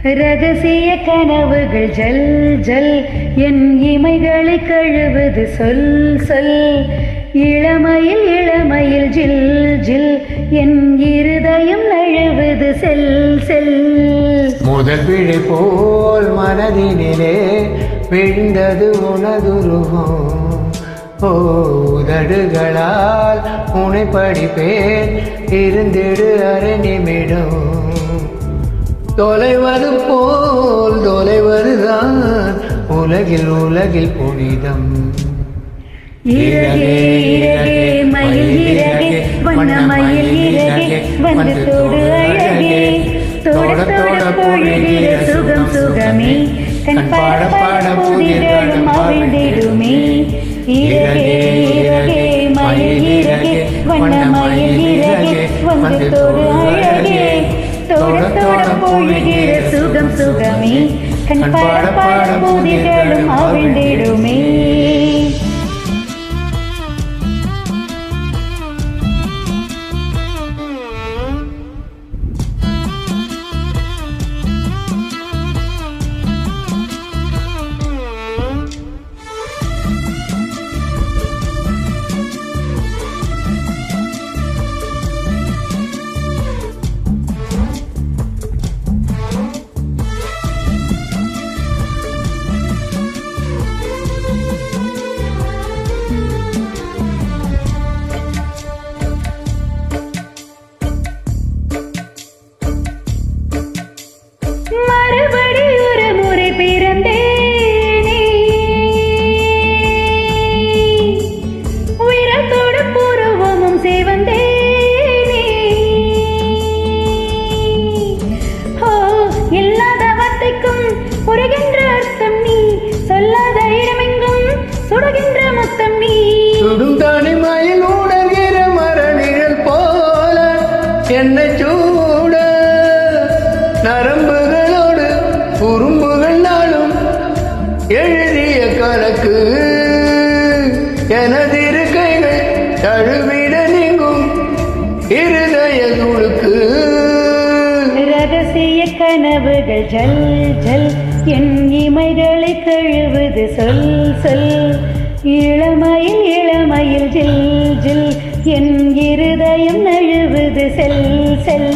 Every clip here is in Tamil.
ரகசிய கனவுகள் ஜல் ஜல் என் இமைகளை கழுவுது சொல் சொல் இளமையில் இளமையில் ஜில் ஜில் என் இருதயம் நழுவுது செல் செல் முதல் விழி போல் மனதினிலே விழுந்தது உனதுருவம் உதடுகளால் உனை படிப்பேன் இருந்திடு அரை நிமிடம் தொலைவது போல் தொலைவதுதான் உலகில் உலகில் புனிதம் இரகே இரகே மயில் இரகே வண்ண மயில் இரகே வந்து தொடு அழகே தோட தோட பொழுகிற சுகம் சுகமே கண் பாட பாட புதிர்களும் அவிழ்ந்திடுமே இரகே இரகே மயில் இரகே வண்ண மயில் இரகே வந்து தொடு அழகே தோட தோட பொழுகிற சுகம் சுகமே கண் பாட பாட புதிர்களும் அவிழ்ந்திடுமே சுடும் தனிமையில் உணர்கிற மரணிகள் போல என்னை சூட நரம்புகளோடு குறும்புகள் நாளும் எழுதிய கணக்கு எனதிரு கைகள் தழுவிட நீங்கும் இருதய துளுக்கு ரகசிய கனவுகள் ஜல் ஜல் என் இமைகளை கழுவுது சொல் சொல் இளமையில் இளமையில் ஜில் ஜில் என் இருதயம் நழுவுது செல் செல்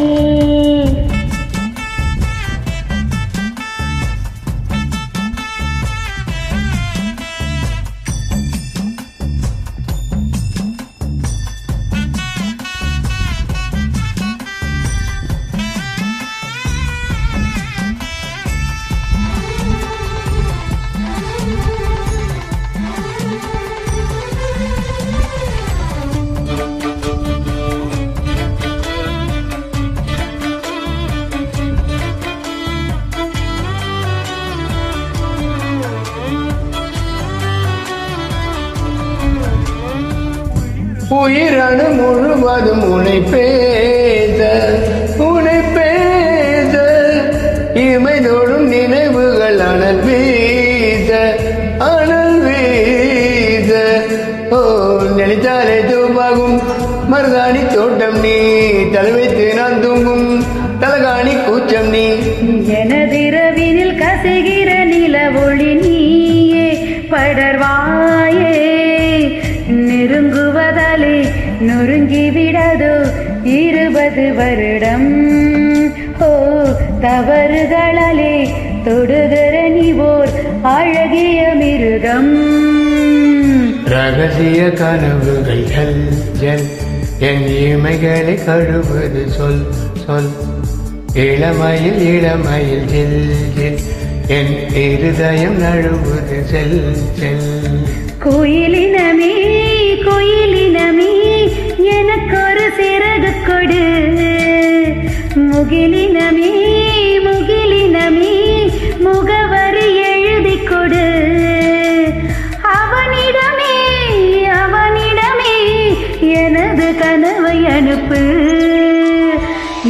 உயிரணு முழுவதும் உனை பேச இமைதோடும் நினைவுகள் அனல் வீச ஓ நினைத்தாலே தூபாகும் மருதாணி தோட்டம் நீ தலைவைத்து நான் தூங்கும் தலகாணி கூச்சம் நீ எனதிரவினில் கசுகிற நில ஒளி நீயே படர்வாயே நெருங்குவதாலே நொறுங்கி விடாதோ 20 வருடம் தவறுகளாலே தொடுகிற நீ ஓர் அழகிய மிருகம் ரகசிய கனவுகள் ஜல் ஜல் என் இமைகளை கழுவது சொல் சொல் இளமையில் இளமையில் ஜில் ஜில் என் இருதயம் நழுவுது செல் செல் கோயிலினமே கோயிலினமே எனக்கொரு சிறகு கொடு முகிலினமே முகிலினமே முகவரி எழுதி கொடு அவனிடமே அவனிடமே எனது கனவை அனுப்பு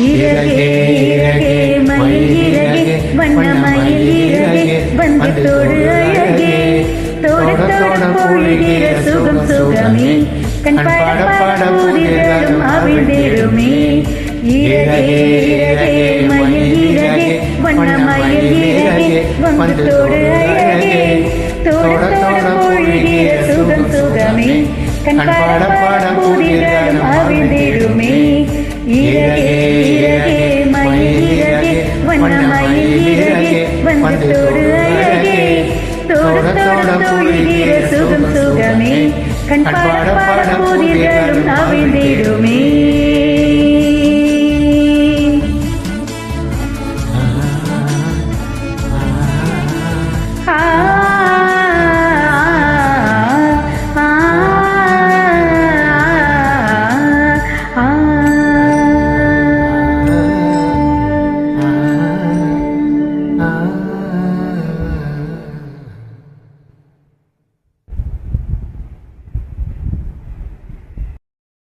இரகே இரகே மயில் இரகே வண்ண மயில் இரகே வந்து தொடு அழகே தோட தோட பொழுகிற சுகம் சுகமே கண் பாட பாட புதிர்களும் அவிழ்ந்திடுமே இரகே இரகே மயில் இரகே வண்ணமயில் இறகே வந்து தொடு அழகே தொட தொட பொழிகிற சுகம் சுகமே கண் பாட பாட புதிர்களும் அவிழ்ந்திடுமே இறகே இறகே மயில் இறகே வண்ணமயில் இறகே வந்து தொடு அழகே தொட தொட பொழிகிற சுகம் சுகமே கண் பாட பாட புதிர்களும் அவிழ்ந்திடுமே ஆ